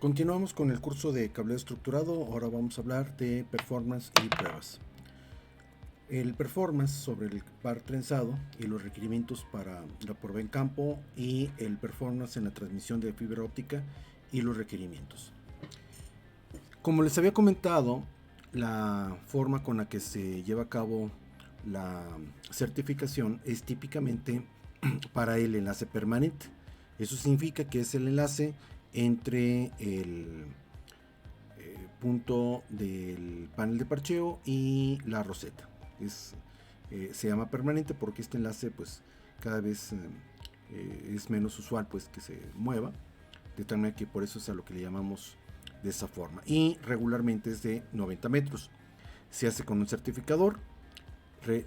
Continuamos con el curso de cableado estructurado. Ahora vamos a hablar de performance y pruebas. El performance sobre el par trenzado y los requerimientos para la prueba en campo, y el performance en la transmisión de fibra óptica y los requerimientos. Como les había comentado, la forma con la que se lleva a cabo la certificación es típicamente para el enlace permanente. Eso significa que es el enlace entre el punto del panel de parcheo y la roseta. Se llama permanente porque este enlace pues cada vez es menos usual pues que se mueva, de tal manera que por eso es a lo que le llamamos de esa forma, y regularmente es de 90 metros. Se hace con un certificador.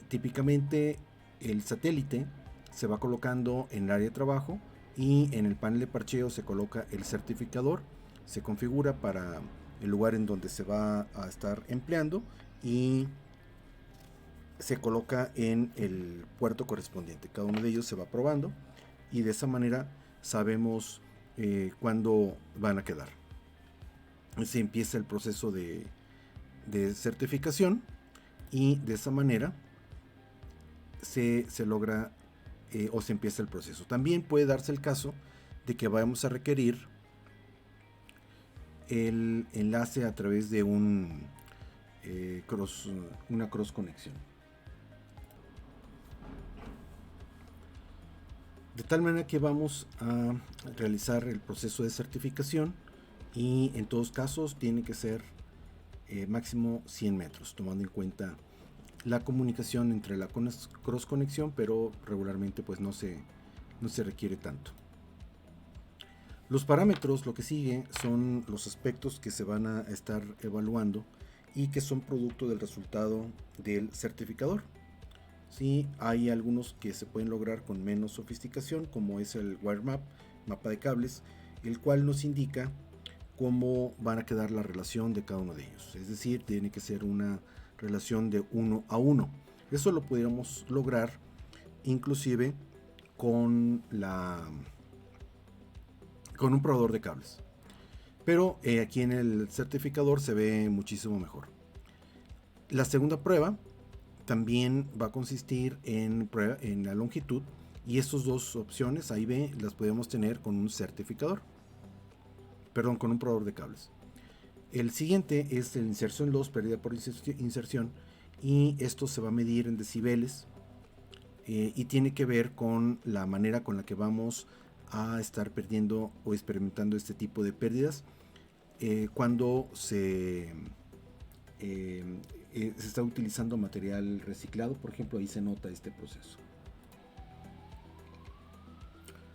Típicamente el satélite se va colocando en el área de trabajo y en el panel de parcheo se coloca el certificador, se configura para el lugar en donde se va a estar empleando y se coloca en el puerto correspondiente. Cada uno de ellos se va probando y de esa manera sabemos cuándo van a quedar. Se empieza el proceso de certificación y de esa manera se logra o se empieza el proceso. También puede darse el caso de que vamos a requerir el enlace a través de una cross conexión. De tal manera que vamos a realizar el proceso de certificación y en todos casos tiene que ser máximo 100 metros, tomando en cuenta la comunicación entre la cross conexión, pero regularmente pues no se requiere tanto. Los parámetros, lo que sigue, son los aspectos que se van a estar evaluando y que son producto del resultado del certificador. Sí, hay algunos que se pueden lograr con menos sofisticación, como es el wire map, mapa de cables, el cual nos indica cómo van a quedar la relación de cada uno de ellos. Es decir, tiene que ser una relación de 1 a 1. Eso lo podríamos lograr inclusive con un probador de cables. Pero aquí en el certificador se ve muchísimo mejor. La segunda prueba también va a consistir en la longitud, y estas dos opciones, A y B, las podemos tener con un certificador. Perdón, con un probador de cables. El siguiente es el inserción loss, pérdida por inserción, y esto se va a medir en decibeles y tiene que ver con la manera con la que vamos a estar perdiendo o experimentando este tipo de pérdidas cuando se está utilizando material reciclado. Por ejemplo, ahí se nota este proceso.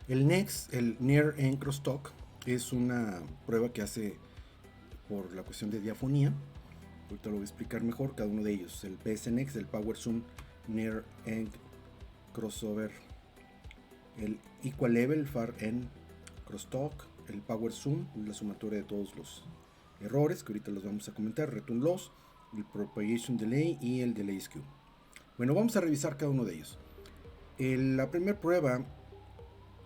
El NEX, el Near End Crosstalk, es una prueba que hace por la cuestión de diafonía. Ahorita lo voy a explicar mejor cada uno de ellos. El PSNX, el Power Zoom Near End Crossover, el Equal Level Far End Crosstalk, el Power Zoom, la sumatoria de todos los errores que ahorita los vamos a comentar, Return Loss, el Propagation Delay y el Delay Skew. Bueno, vamos a revisar cada uno de ellos. La primera prueba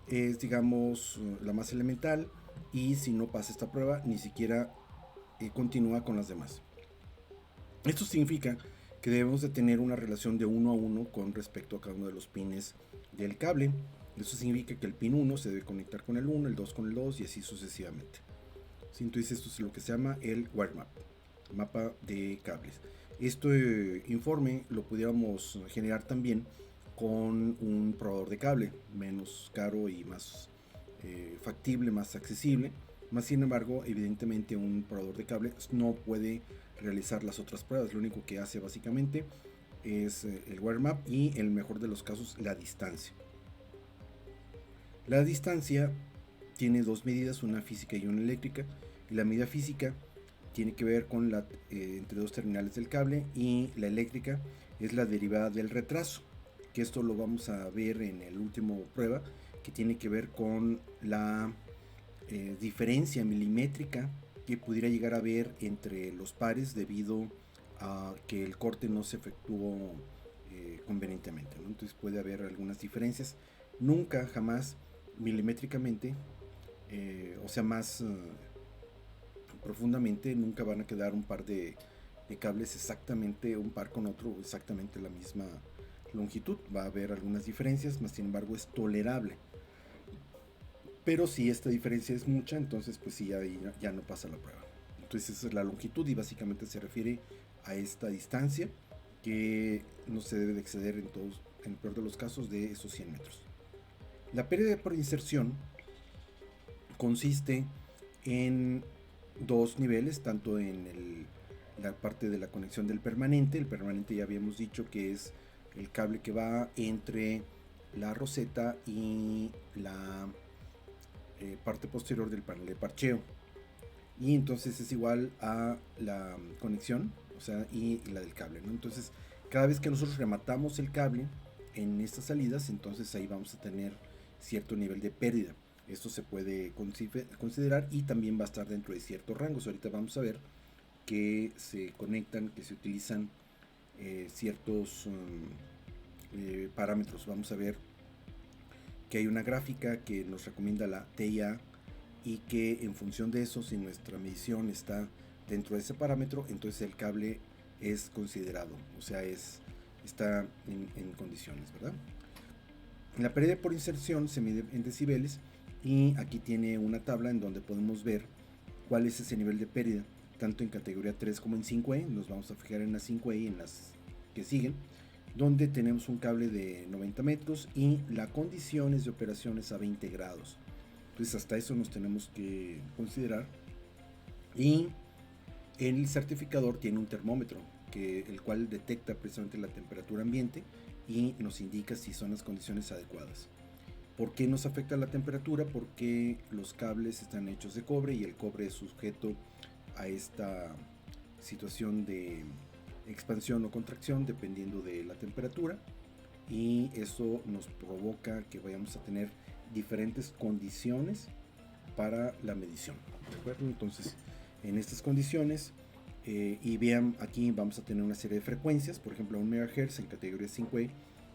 es, digamos, la más elemental, y si no pasa esta prueba, ni siquiera continúa con las demás. Esto significa que debemos de tener una relación de 1 a 1 con respecto a cada uno de los pines del cable. Eso significa que el pin 1 se debe conectar con el 1, el 2 con el 2 y así sucesivamente. Entonces esto es lo que se llama el wire map, mapa de cables. Este informe lo pudiéramos generar también con un probador de cable menos caro y más factible, más accesible. Más sin embargo, evidentemente un probador de cable no puede realizar las otras pruebas. Lo único que hace básicamente es el wire map y, en el mejor de los casos, la distancia. La distancia tiene dos medidas, una física y una eléctrica, y la medida física tiene que ver con entre dos terminales del cable, y la eléctrica es la derivada del retraso, que esto lo vamos a ver en el último prueba, que tiene que ver con la diferencia milimétrica que pudiera llegar a haber entre los pares debido a que el corte no se efectuó convenientemente, ¿no? Entonces puede haber algunas diferencias, nunca jamás milimétricamente, o sea, más profundamente, nunca van a quedar un par de cables exactamente un par con otro, exactamente la misma longitud. Va a haber algunas diferencias, más sin embargo es tolerable. Pero si esta diferencia es mucha, entonces pues sí, ya no pasa la prueba. Entonces esa es la longitud y básicamente se refiere a esta distancia que no se debe de exceder en el peor de los casos, de esos 100 metros. La pérdida por inserción consiste en dos niveles, tanto en la parte de la conexión del permanente. El permanente ya habíamos dicho que es el cable que va entre la roseta y la parte posterior del panel de parcheo, y entonces es igual a la conexión, o sea, y la del cable, ¿no? Entonces cada vez que nosotros rematamos el cable en estas salidas, entonces ahí vamos a tener cierto nivel de pérdida. Esto se puede considerar y también va a estar dentro de ciertos rangos. Ahorita vamos a ver que se conectan, que se utilizan ciertos parámetros. Vamos a ver que hay una gráfica que nos recomienda la TIA y que en función de eso, si nuestra medición está dentro de ese parámetro, entonces el cable es considerado, o sea, está en condiciones, ¿verdad? La pérdida por inserción se mide en decibeles y aquí tiene una tabla en donde podemos ver cuál es ese nivel de pérdida, tanto en categoría 3 como en 5E. Nos vamos a fijar en las 5E y en las que siguen, donde tenemos un cable de 90 metros y la condición es de operaciones a 20 grados. Entonces hasta eso nos tenemos que considerar. Y el certificador tiene un termómetro, el cual detecta precisamente la temperatura ambiente y nos indica si son las condiciones adecuadas. ¿Por qué nos afecta la temperatura? Porque los cables están hechos de cobre y el cobre es sujeto a esta situación de expansión o contracción dependiendo de la temperatura, y eso nos provoca que vayamos a tener diferentes condiciones para la medición, ¿de acuerdo? Entonces en estas condiciones y vean, aquí vamos a tener una serie de frecuencias. Por ejemplo, a 1 MHz en categoría 5E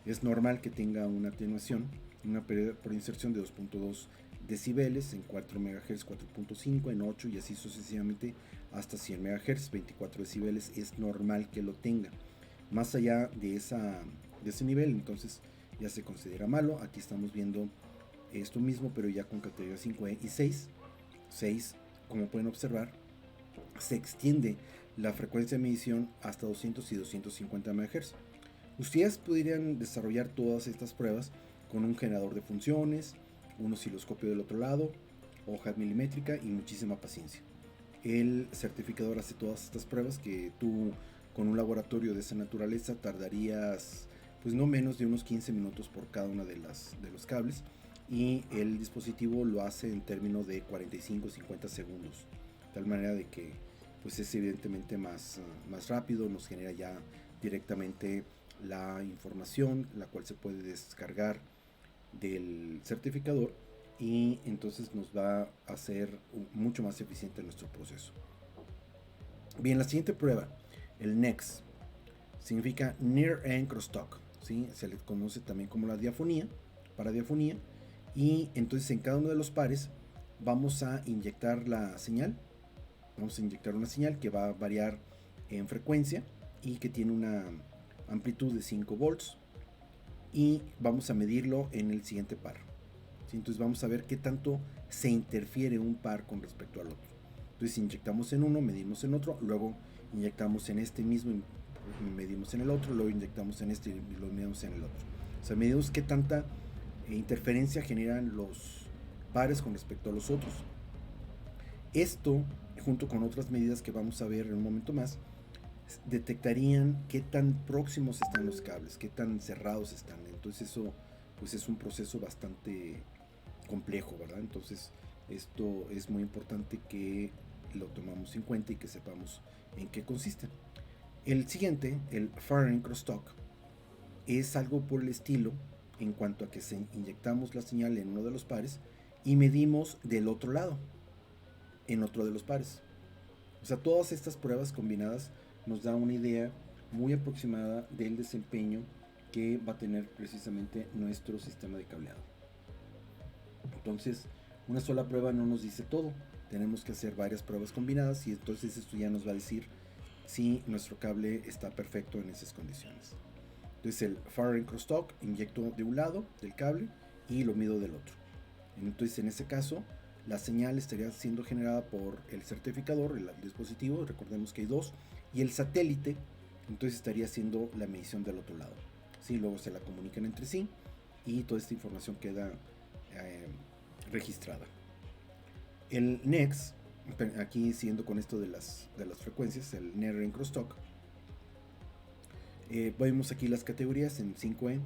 es normal que tenga una atenuación, una pérdida por inserción de 2.2 decibeles, en 4 MHz 4.5, en 8 y así sucesivamente hasta 100 MHz 24 decibeles es normal que lo tenga. Más allá de ese nivel, entonces ya se considera malo. Aquí estamos viendo esto mismo, pero ya con categoría 5E y 6. Como pueden observar, se extiende la frecuencia de medición hasta 200 y 250 MHz. Ustedes podrían desarrollar todas estas pruebas con un generador de funciones, un osciloscopio del otro lado, hoja milimétrica y muchísima paciencia. El certificador hace todas estas pruebas que tú con un laboratorio de esa naturaleza tardarías pues no menos de unos 15 minutos por cada una de los cables, y el dispositivo lo hace en términos de 45-50 segundos, de tal manera de que pues es evidentemente más rápido. Nos genera ya directamente la información, la cual se puede descargar del certificador, y entonces nos va a hacer mucho más eficiente nuestro proceso. Bien, la siguiente prueba, el NEX, significa Near End Crosstalk, ¿sí? Se le conoce también como la diafonía, para diafonía, y entonces en cada uno de los pares vamos a inyectar la señal. Vamos a inyectar una señal que va a variar en frecuencia y que tiene una amplitud de 5 volts, y vamos a medirlo en el siguiente par. ¿Sí? Entonces vamos a ver qué tanto se interfiere un par con respecto al otro. Entonces inyectamos en uno, medimos en otro, luego inyectamos en este mismo y medimos en el otro, luego inyectamos en este y lo medimos en el otro. O sea, medimos qué tanta interferencia generan los pares con respecto a los otros. Esto, junto con otras medidas que vamos a ver en un momento más, detectarían qué tan próximos están los cables, qué tan cerrados están. Entonces eso pues es un proceso bastante complejo, ¿verdad? Entonces esto es muy importante que lo tomamos en cuenta y que sepamos en qué consiste. El siguiente, el Far End Crosstalk, es algo por el estilo en cuanto a que inyectamos la señal en uno de los pares y medimos del otro lado en otro de los pares. O sea, todas estas pruebas combinadas nos da una idea muy aproximada del desempeño que va a tener precisamente nuestro sistema de cableado. Entonces, una sola prueba no nos dice todo. tenemos que hacer varias pruebas combinadas y entonces esto ya nos va a decir si nuestro cable está perfecto en esas condiciones. Entonces el far end crosstalk inyecto de un lado del cable y lo mido del otro. Entonces en este caso la señal estaría siendo generada por el certificador, el dispositivo, recordemos que hay dos, y el satélite, entonces estaría haciendo la medición del otro lado. ¿Sí? Luego se la comunican entre sí y toda esta información queda registrada. El NEX, aquí siguiendo con esto de las frecuencias, el Near End Crosstalk, vemos aquí las categorías en 5E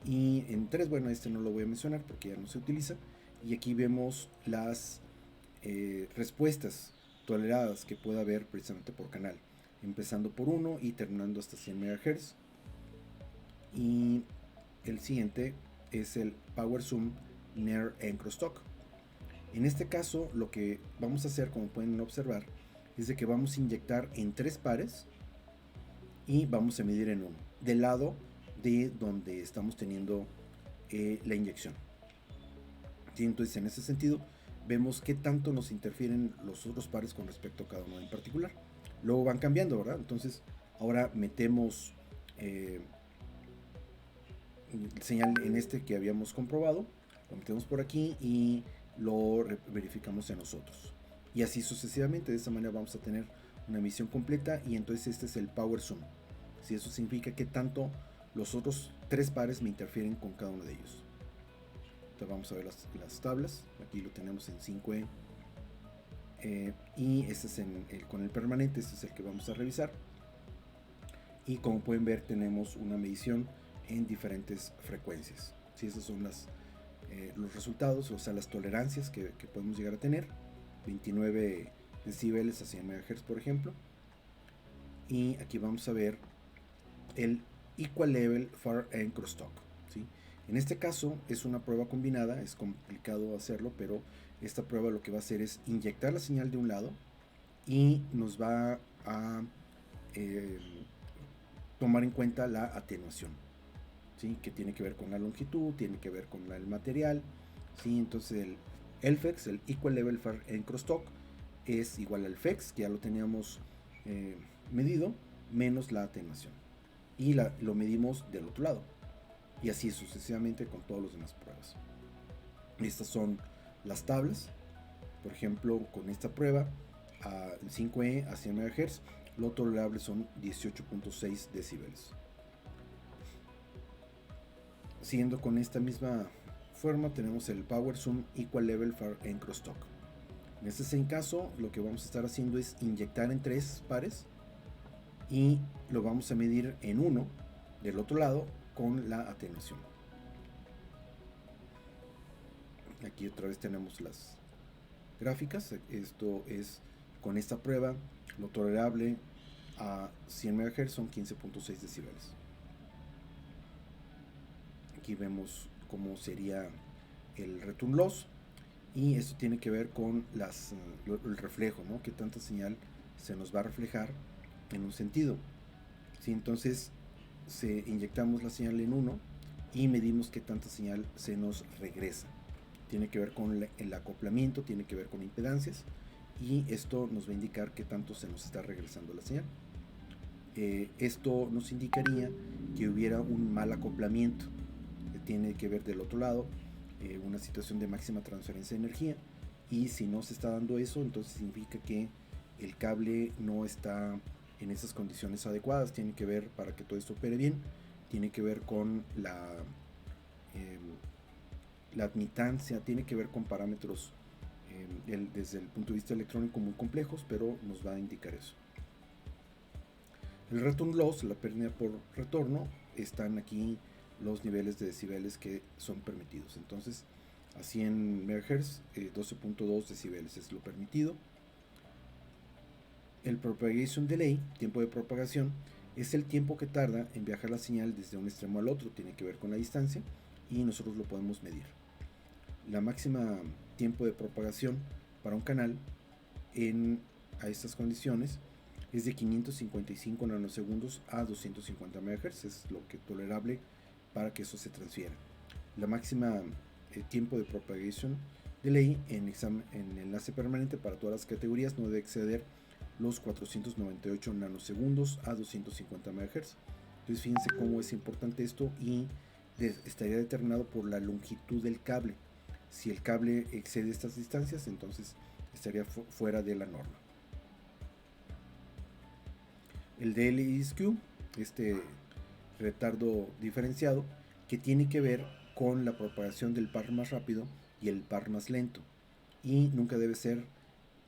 y en 3, bueno, este no lo voy a mencionar porque ya no se utiliza, y aquí vemos las respuestas toleradas que pueda haber precisamente por canal, empezando por 1 y terminando hasta 100 MHz. Y el siguiente es el Power Zoom Near End Crosstalk. En este caso lo que vamos a hacer, como pueden observar, es de que vamos a inyectar en 3 pares y vamos a medir en 1 del lado de donde estamos teniendo la inyección. ¿Sí? Entonces en ese sentido vemos qué tanto nos interfieren los otros pares con respecto a cada uno en particular. Luego van cambiando, ¿verdad? Entonces ahora metemos señal en este que habíamos comprobado, lo metemos por aquí y lo verificamos en nosotros. Y así sucesivamente, de esta manera vamos a tener una emisión completa y entonces este es el Power Zoom. Si eso significa que tanto los otros 3 pares me interfieren con cada uno de ellos. Entonces vamos a ver las tablas. Aquí lo tenemos en 5E. Y este es con el permanente, este es el que vamos a revisar. Y como pueden ver tenemos una medición en diferentes frecuencias. ¿Sí? Estos son los resultados, o sea, las tolerancias que podemos llegar a tener. 29 decibeles a 100 MHz, por ejemplo. Y aquí vamos a ver el Equal Level Far End Crosstalk. ¿Sí? En este caso es una prueba combinada, es complicado hacerlo, pero esta prueba lo que va a hacer es inyectar la señal de un lado y nos va a tomar en cuenta la atenuación. ¿Sí? Que tiene que ver con la longitud, tiene que ver con el material. ¿Sí? Entonces el FEX, el Equal Level Far End Crosstalk, es igual al FEX, que ya lo teníamos medido, menos la atenuación. Y lo medimos del otro lado. Y así sucesivamente con todas las demás pruebas. Estas son las tablas. Por ejemplo, con esta prueba, a 5E a 100 MHz, lo tolerable son 18.6 decibeles. Siguiendo con esta misma forma, tenemos el Power Zoom Equal Level Far End Crosstalk. En este caso, lo que vamos a estar haciendo es inyectar en 3 pares y lo vamos a medir en 1 del otro lado con la atenuación. Aquí otra vez tenemos las gráficas. Esto es con esta prueba, lo tolerable a 100 MHz son 15.6 decibeles. Aquí vemos cómo sería el return loss y esto tiene que ver con el reflejo, ¿no? Que tanta señal se nos va a reflejar en un sentido. ¿Sí? Entonces inyectamos la señal en 1 y medimos qué tanta señal se nos regresa. Tiene que ver con el acoplamiento, tiene que ver con impedancias y esto nos va a indicar qué tanto se nos está regresando la señal. Esto nos indicaría que hubiera un mal acoplamiento, que tiene que ver del otro lado, una situación de máxima transferencia de energía, y si no se está dando eso, entonces significa que el cable no está en esas condiciones adecuadas. Tiene que ver, para que todo esto opere bien, tiene que ver con la admitancia, tiene que ver con parámetros desde el punto de vista electrónico muy complejos, pero nos va a indicar eso. El return loss, la pérdida por retorno, están aquí los niveles de decibeles que son permitidos. Entonces a 100 MHz 12.2 decibeles es lo permitido. El propagation delay, tiempo de propagación, es el tiempo que tarda en viajar la señal desde un extremo al otro. Tiene que ver con la distancia y nosotros lo podemos medir. La máxima tiempo de propagación para un canal a estas condiciones es de 555 nanosegundos a 250 MHz, es lo que tolerable para que eso se transfiera. La máxima tiempo de propagation De ley, en enlace permanente para todas las categorías no debe exceder los 498 nanosegundos a 250 MHz. Entonces fíjense cómo es importante esto y estaría determinado por la longitud del cable. Si el cable excede estas distancias, entonces estaría fuera de la norma. El DLSQ, este retardo diferenciado, que tiene que ver con la propagación del par más rápido y el par más lento, y nunca debe ser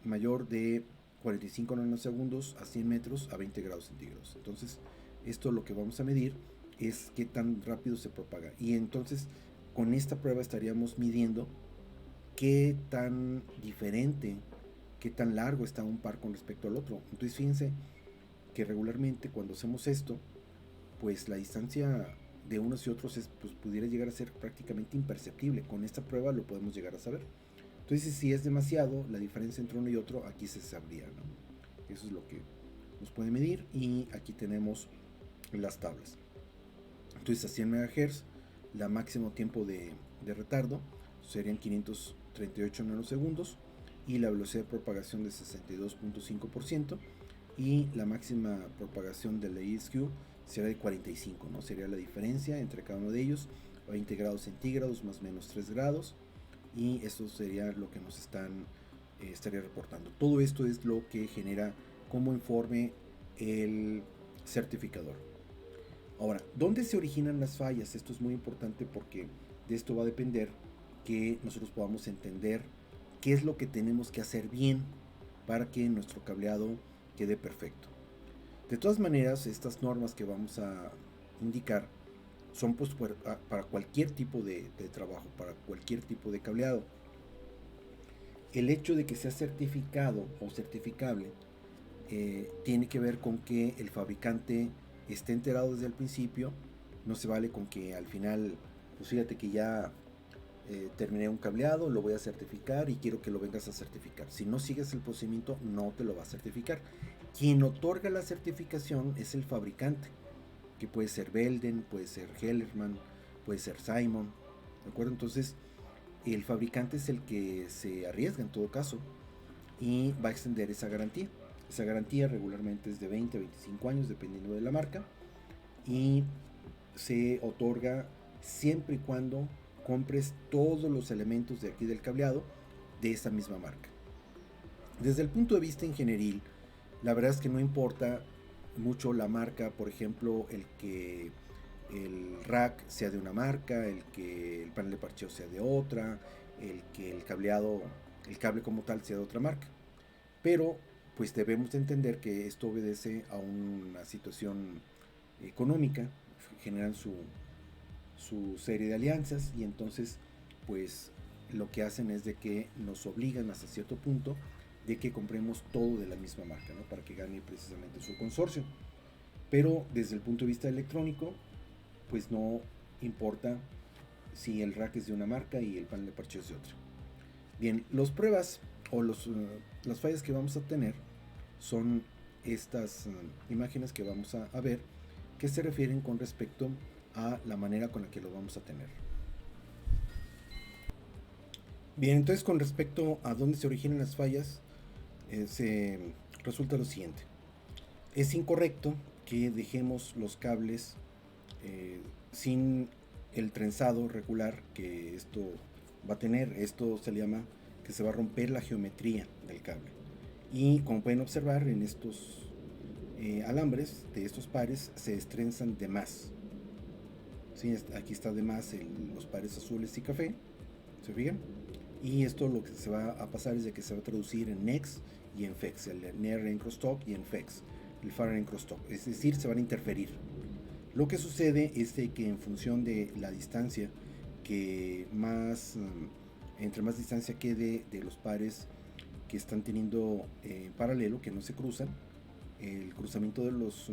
mayor de 45 nanosegundos a 100 metros a 20 grados centígrados. Entonces, esto lo que vamos a medir es qué tan rápido se propaga, y entonces con esta prueba estaríamos midiendo qué tan diferente, qué tan largo está un par con respecto al otro. Entonces fíjense que regularmente cuando hacemos esto, pues la distancia de unos y otros pues, pudiera llegar a ser prácticamente imperceptible. Con esta prueba lo podemos llegar a saber. Entonces, si es demasiado la diferencia entre uno y otro, aquí se sabría, ¿no? Eso es lo que nos puede medir, y aquí tenemos las tablas. Entonces, a 100 MHz, la máximo tiempo de retardo serían 538 nanosegundos, y la velocidad de propagación de 62.5%, y la máxima propagación del ASQ será de 45, ¿no? Sería la diferencia entre cada uno de ellos, 20 grados centígrados más o menos 3 grados, y esto sería lo que nos estaría reportando. Todo esto es lo que genera como informe el certificador. Ahora, ¿dónde se originan las fallas? Esto es muy importante porque de esto va a depender que nosotros podamos entender qué es lo que tenemos que hacer bien para que nuestro cableado quede perfecto. De todas maneras, estas normas que vamos a indicar son pues para cualquier tipo de trabajo, para cualquier tipo de cableado. El hecho de que sea certificado o certificable tiene que ver con que el fabricante esté enterado desde el principio. No se vale con que al final, pues fíjate que ya terminé un cableado, lo voy a certificar y quiero que lo vengas a certificar. Si no sigues el procedimiento, no te lo va a certificar. Quien otorga la certificación es el fabricante, que puede ser Belden, puede ser Hellerman, puede ser Simon, ¿de acuerdo? Entonces, el fabricante es el que se arriesga en todo caso y va a extender esa garantía. Esa garantía regularmente es de 20 a 25 años, dependiendo de la marca, y se otorga siempre y cuando compres todos los elementos de aquí del cableado de esa misma marca. Desde el punto de vista ingenieril, la verdad es que no importa mucho la marca. Por ejemplo, el que el rack sea de una marca, el que el panel de parcheo sea de otra, el que el cable como tal sea de otra marca. Pero pues debemos de entender que esto obedece a una situación económica, generan su serie de alianzas, y entonces pues lo que hacen es de que nos obligan hasta cierto punto de que compremos todo de la misma marca, ¿no? Para que gane precisamente su consorcio. Pero desde el punto de vista electrónico, pues no importa si el rack es de una marca y el panel de parcheo es de otra. Bien, las pruebas o las fallas que vamos a tener son estas imágenes que vamos a ver, que se refieren con respecto a la manera con la que lo vamos a tener. Bien, entonces con respecto a dónde se originan las fallas, resulta lo siguiente. Es incorrecto que dejemos los cables sin el trenzado regular que esto va a tener. Esto se le llama que se va a romper la geometría del cable. Y como pueden observar, en estos alambres de estos pares se estrenzan de más. ¿Sí? Aquí está de más los pares azules y café, ¿se fijan? Y esto lo que se va a pasar es de que se va a traducir en NEX y en FEX, el near en crosstalk y en FEX, el far en crosstalk, es decir, se van a interferir. Lo que sucede es de que en función de la distancia que entre más distancia quede de los pares que están teniendo paralelo, que no se cruzan, el cruzamiento de los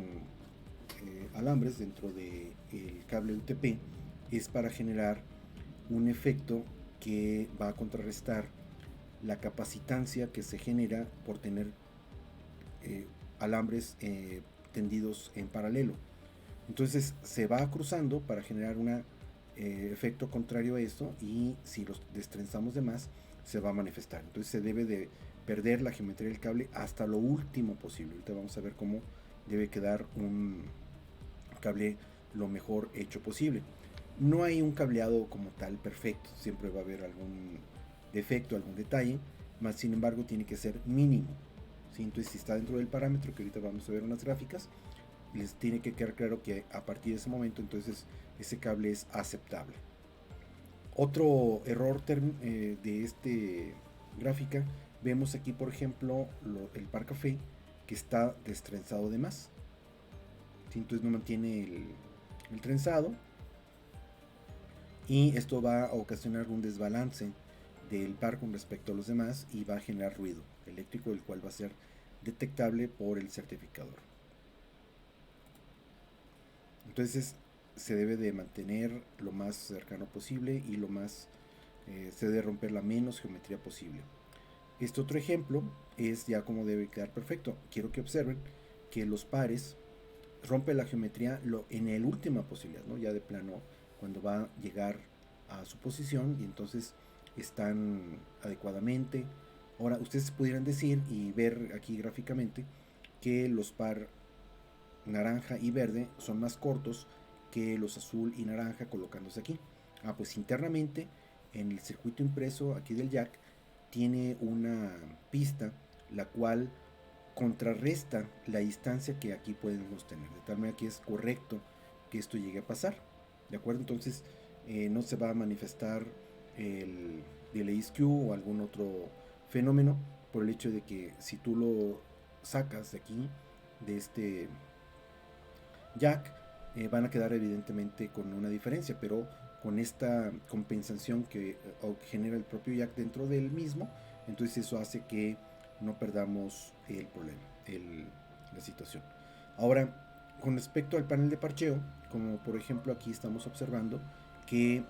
alambres dentro del cable UTP es para generar un efecto que va a contrarrestar la capacitancia que se genera por tener alambres tendidos en paralelo. Entonces se va cruzando para generar una efecto contrario a esto, y si los destrenzamos de más se va a manifestar. Entonces se debe de perder la geometría del cable hasta lo último posible. Ahorita vamos a ver cómo debe quedar un cable lo mejor hecho posible. No hay un cableado como tal perfecto, siempre va a haber algún defecto, algún detalle, más sin embargo tiene que ser mínimo. ¿Sí? Entonces si está dentro del parámetro, que ahorita vamos a ver unas gráficas, les tiene que quedar claro que a partir de ese momento entonces ese cable es aceptable. Otro error de este gráfica, vemos aquí por ejemplo el par café que está destrenzado de más. ¿Sí? Entonces no mantiene el trenzado, y esto va a ocasionar un desbalance del par con respecto a los demás y va a generar ruido eléctrico, el cual va a ser detectable por el certificador. Entonces se debe de mantener lo más cercano posible y se debe romper la menos geometría posible. Este otro ejemplo es ya como debe quedar perfecto. Quiero que observen que los pares rompe la geometría en el última posibilidad, ¿no? Ya de plano cuando va a llegar a su posición, y entonces están adecuadamente. Ahora ustedes pudieran decir y ver aquí gráficamente que los par naranja y verde son más cortos que los azul y naranja colocándose aquí. Pues internamente en el circuito impreso aquí del jack tiene una pista la cual contrarresta la distancia que aquí podemos tener, de tal manera que es correcto que esto llegue a pasar, ¿de acuerdo? Entonces no se va a manifestar el delay skew o algún otro fenómeno por el hecho de que si tú lo sacas de aquí, de este jack, van a quedar evidentemente con una diferencia, pero con esta compensación que genera el propio jack dentro del mismo, entonces eso hace que no perdamos el problema, la situación. Ahora, con respecto al panel de parcheo, como por ejemplo aquí estamos observando que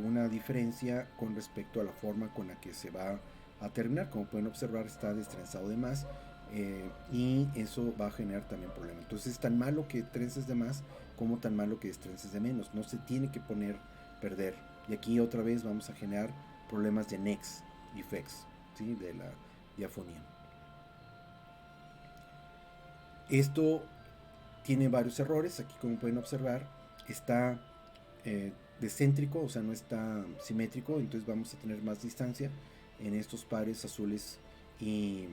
una diferencia con respecto a la forma con la que se va a terminar, como pueden observar está destrenzado de más, y eso va a generar también problemas. Entonces es tan malo que trences de más como tan malo que destrences de menos, no se tiene que perder, y aquí otra vez vamos a generar problemas de NEX effects, ¿sí? De la diafonía. Esto tiene varios errores, aquí como pueden observar está descéntrico, o sea no está simétrico, entonces vamos a tener más distancia en estos pares azules y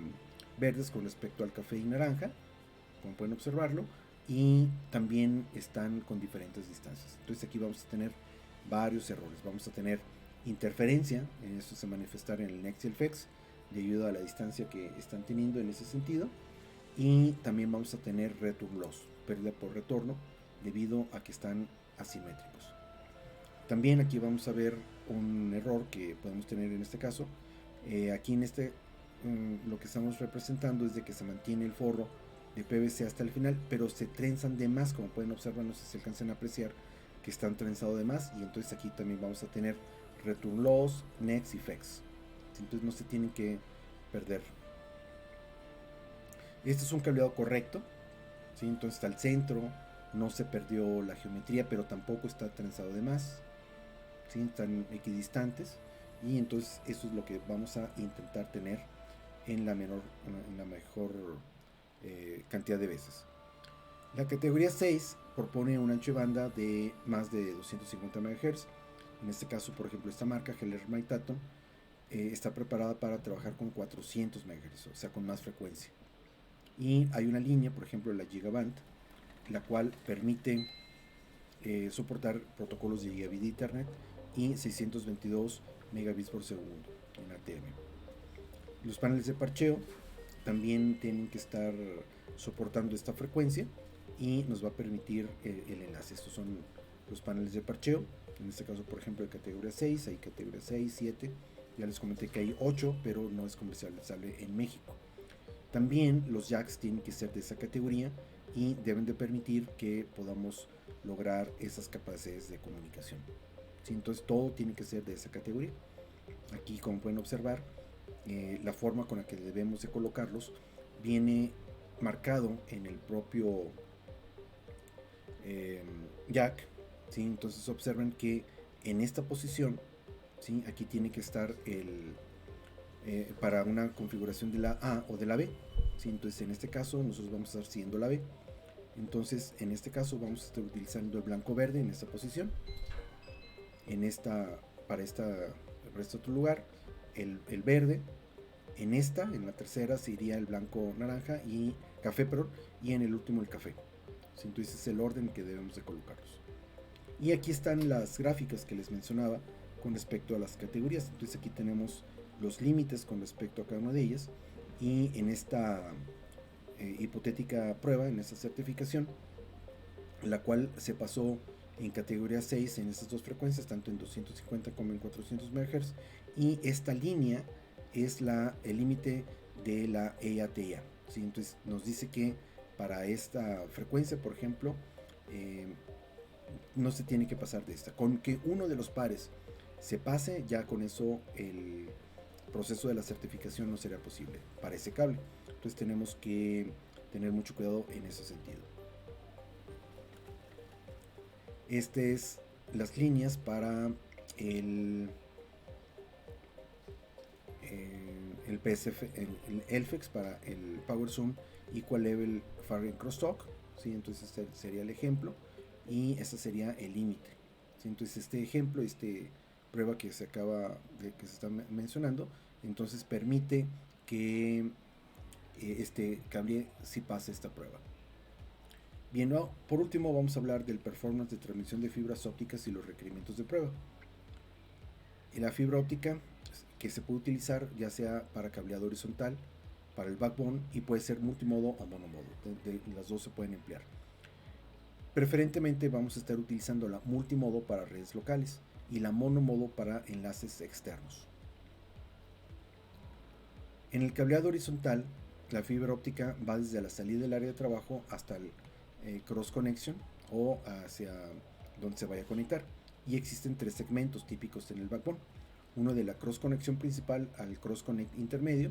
verdes con respecto al café y naranja, como pueden observarlo, y también están con diferentes distancias. Entonces aquí vamos a tener varios errores, vamos a tener interferencia, eso se manifestará en el NEX y el FEX debido a la distancia que están teniendo en ese sentido, y también vamos a tener return loss, pérdida por retorno, debido a que están asimétricos. También aquí vamos a ver un error que podemos tener en este caso. Aquí en lo que estamos representando es de que se mantiene el forro de PVC hasta el final, pero se trenzan de más, como pueden observar, no sé si alcanzan a apreciar que están trenzados de más, y entonces aquí también vamos a tener return loss, NEX y FEX. Entonces no se tienen que perder. Este es un cableado correcto, ¿sí? Entonces está al centro, no se perdió la geometría, pero tampoco está trenzado de más, ¿sí? Están equidistantes, y entonces eso es lo que vamos a intentar tener en la mejor cantidad de veces. La categoría 6 propone un ancho de banda de más de 250 MHz. En este caso, por ejemplo, esta marca, Heller Maitato, está preparada para trabajar con 400 MHz, o sea, con más frecuencia. Y hay una línea, por ejemplo, la Gigaband, la cual permite soportar protocolos de gigabit de Ethernet y 622 megabits por segundo en ATM. Los paneles de parcheo también tienen que estar soportando esta frecuencia y nos va a permitir el enlace. Estos son los paneles de parcheo, en este caso por ejemplo de categoría 6, hay categoría 6, 7, ya les comenté que hay 8, pero no es comercial, sale en México. También los jacks tienen que ser de esa categoría y deben de permitir que podamos lograr esas capacidades de comunicación. ¿Sí? Entonces todo tiene que ser de esa categoría. Aquí, como pueden observar, la forma con la que debemos de colocarlos viene marcado en el propio jack, ¿sí? Entonces observen que en esta posición, ¿sí? Aquí tiene que estar para una configuración de la A o de la B, ¿sí? Entonces en este caso nosotros vamos a estar siguiendo la B. Entonces en este caso vamos a estar utilizando el blanco verde en esta posición, para este otro lugar el verde, en la tercera se iría el blanco naranja y café, perdón, y en el último el café. ¿Sí? Entonces es el orden que debemos de colocarlos. Y aquí están las gráficas que les mencionaba con respecto a las categorías. Entonces aquí tenemos los límites con respecto a cada una de ellas, y en esta hipotética prueba, en esta certificación, la cual se pasó en categoría 6 en estas dos frecuencias, tanto en 250 como en 400 MHz, y esta línea es el límite de la EATIA. ¿Sí? Entonces nos dice que para esta frecuencia, por ejemplo, no se tiene que pasar de esta. Con que uno de los pares se pase, ya con eso el proceso de la certificación no será posible para ese cable. Entonces tenemos que tener mucho cuidado en ese sentido. Este es las líneas para el PSF, el ELFEX, para el Power Zoom Equal Level Far Crosstalk, ¿sí? Entonces este sería el ejemplo y este sería el límite, ¿sí? Entonces este ejemplo, prueba que se está mencionando, entonces permite que este cable sí pase esta prueba. Bien, no, por último vamos a hablar del performance de transmisión de fibras ópticas y los requerimientos de prueba. La fibra óptica que se puede utilizar ya sea para cableado horizontal, para el backbone, y puede ser multimodo o monomodo. Las dos se pueden emplear. Preferentemente vamos a estar utilizando la multimodo para redes locales y la monomodo para enlaces externos. En el cableado horizontal, la fibra óptica va desde la salida del área de trabajo hasta el cross connection o hacia donde se vaya a conectar, y existen tres segmentos típicos en el backbone: uno de la cross conexión principal al cross connect intermedio,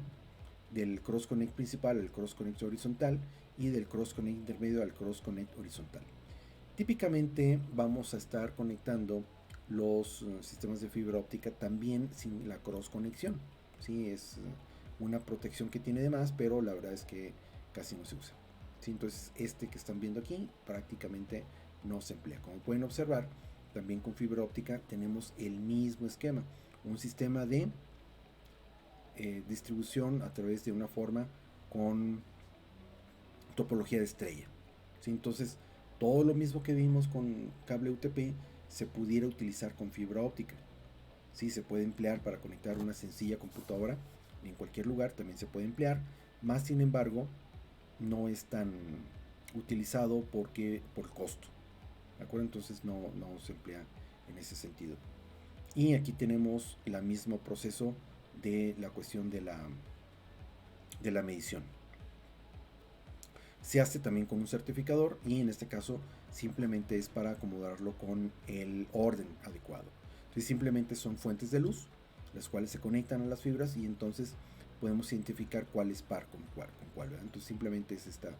del cross connect principal al cross connect horizontal, y del cross connect intermedio al cross connect horizontal. Típicamente vamos a estar conectando los sistemas de fibra óptica también sin la cross conexión, ¿sí? Es una protección que tiene de más, pero la verdad es que casi no se usa, ¿sí? Entonces este que están viendo aquí prácticamente no se emplea. Como pueden observar, también con fibra óptica tenemos el mismo esquema, un sistema de distribución a través de una forma con topología de estrella, ¿sí? Entonces todo lo mismo que vimos con cable UTP se pudiera utilizar con fibra óptica, ¿sí? Se puede emplear para conectar una sencilla computadora en cualquier lugar, también se puede emplear, más sin embargo no es tan utilizado por costo, ¿de acuerdo? Entonces no se emplea en ese sentido. Y aquí tenemos el mismo proceso de la cuestión de la medición. Se hace también con un certificador, y en este caso simplemente es para acomodarlo con el orden adecuado. Entonces simplemente son fuentes de luz las cuales se conectan a las fibras, y entonces podemos identificar cuál es par con cuál, ¿verdad? Entonces simplemente es esta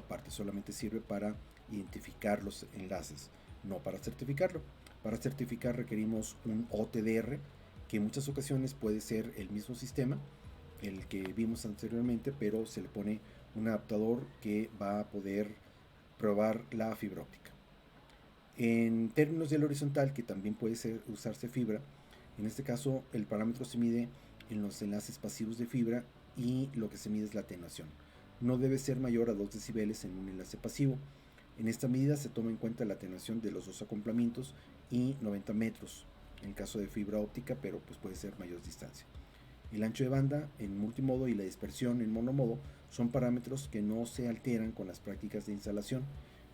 parte, solamente sirve para identificar los enlaces, no para certificarlo. Para certificar requerimos un OTDR, que en muchas ocasiones puede ser el mismo sistema, el que vimos anteriormente, pero se le pone un adaptador que va a poder probar la fibra óptica. En términos del horizontal, que también puede usarse fibra, en este caso el parámetro se mide en los enlaces pasivos de fibra, y lo que se mide es la atenuación. No debe ser mayor a 2 decibeles en un enlace pasivo. En esta medida se toma en cuenta la atenuación de los dos acoplamientos y 90 metros en el caso de fibra óptica, pero pues puede ser mayor distancia. El ancho de banda en multimodo y la dispersión en monomodo son parámetros que no se alteran con las prácticas de instalación.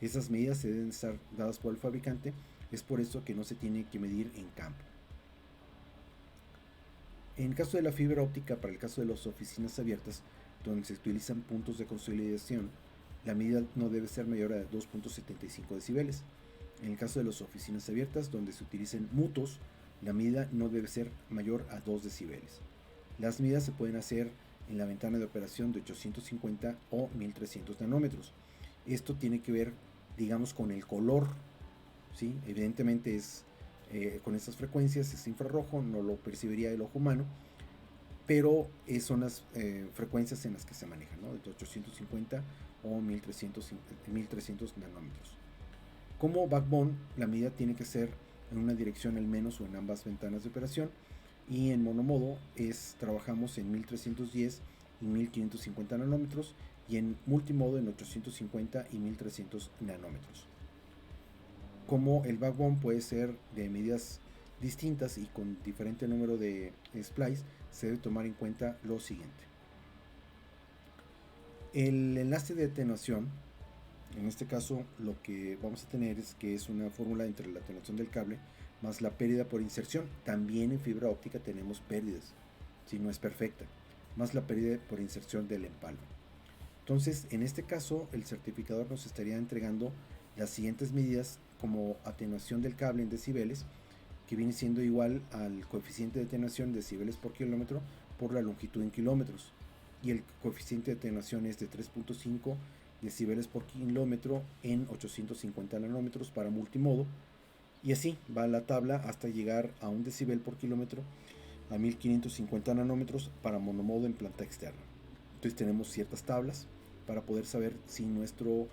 Esas medidas se deben estar dadas por el fabricante, es por eso que no se tiene que medir en campo. En el caso de la fibra óptica, para el caso de las oficinas abiertas, donde se utilizan puntos de consolidación, la medida no debe ser mayor a 2.75 decibeles. En el caso de las oficinas abiertas, donde se utilicen mutos, la medida no debe ser mayor a 2 decibeles. Las medidas se pueden hacer en la ventana de operación de 850 o 1300 nanómetros. Esto tiene que ver, digamos, con el color, ¿sí? Evidentemente es con estas frecuencias, es infrarrojo, no lo percibiría el ojo humano, pero son las frecuencias en las que se manejan, ¿no? De 850 o 1300 nanómetros. Como backbone, la medida tiene que ser en una dirección al menos o en ambas ventanas de operación, y en monomodo trabajamos en 1310 y 1550 nanómetros, y en multimodo en 850 y 1300 nanómetros. Como el backbone puede ser de medidas distintas y con diferente número de splice, se debe tomar en cuenta lo siguiente. El enlace de atenuación, en este caso lo que vamos a tener es que es una fórmula entre la atenuación del cable más la pérdida por inserción. También en fibra óptica tenemos pérdidas, si no es perfecta, más la pérdida por inserción del empalme. Entonces, en este caso, el certificador nos estaría entregando las siguientes medidas como atenuación del cable en decibeles, que viene siendo igual al coeficiente de atenuación decibeles por kilómetro por la longitud en kilómetros, y el coeficiente de atenuación es de 3.5 decibeles por kilómetro en 850 nanómetros para multimodo, y así va la tabla hasta llegar a 1 decibel por kilómetro a 1550 nanómetros para monomodo en planta externa. Entonces tenemos ciertas tablas para poder saber si nuestro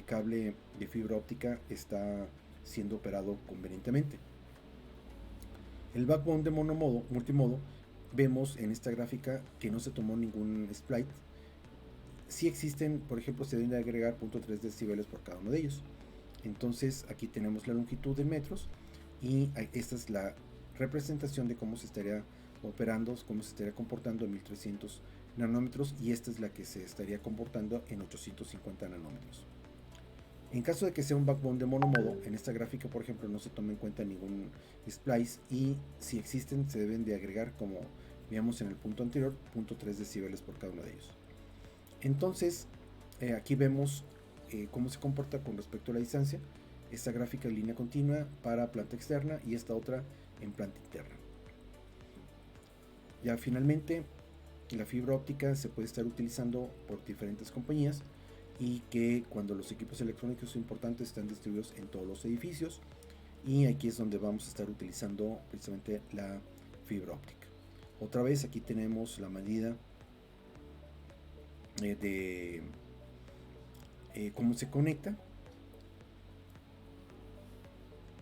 cable de fibra óptica está siendo operado convenientemente. El backbone de multimodo, vemos en esta gráfica que no se tomó ningún splice. Si existen, por ejemplo, se deben de agregar 0.3 decibeles por cada uno de ellos. Entonces aquí tenemos la longitud en metros, y esta es la representación de cómo se estaría operando, cómo se estaría comportando en 1300 nanómetros, y esta es la que se estaría comportando en 850 nanómetros. En caso de que sea un backbone de monomodo, en esta gráfica, por ejemplo, no se toma en cuenta ningún splice, y si existen se deben de agregar, como veíamos en el punto anterior, 0.3 decibeles por cada uno de ellos. Entonces, aquí vemos cómo se comporta con respecto a la distancia. Esta gráfica en línea continua para planta externa y esta otra en planta interna. Ya finalmente, la fibra óptica se puede estar utilizando por diferentes compañías, y que cuando los equipos electrónicos importantes están distribuidos en todos los edificios, y aquí es donde vamos a estar utilizando precisamente la fibra óptica. Otra vez aquí tenemos la medida de cómo se conecta.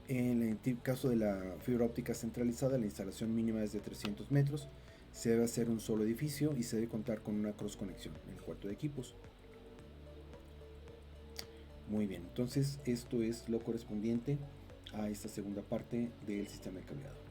En el caso de la fibra óptica centralizada, la instalación mínima es de 300 metros, se debe hacer un solo edificio y se debe contar con una cross conexión en el cuarto de equipos. Muy bien, entonces esto es lo correspondiente a esta segunda parte del sistema de cableado.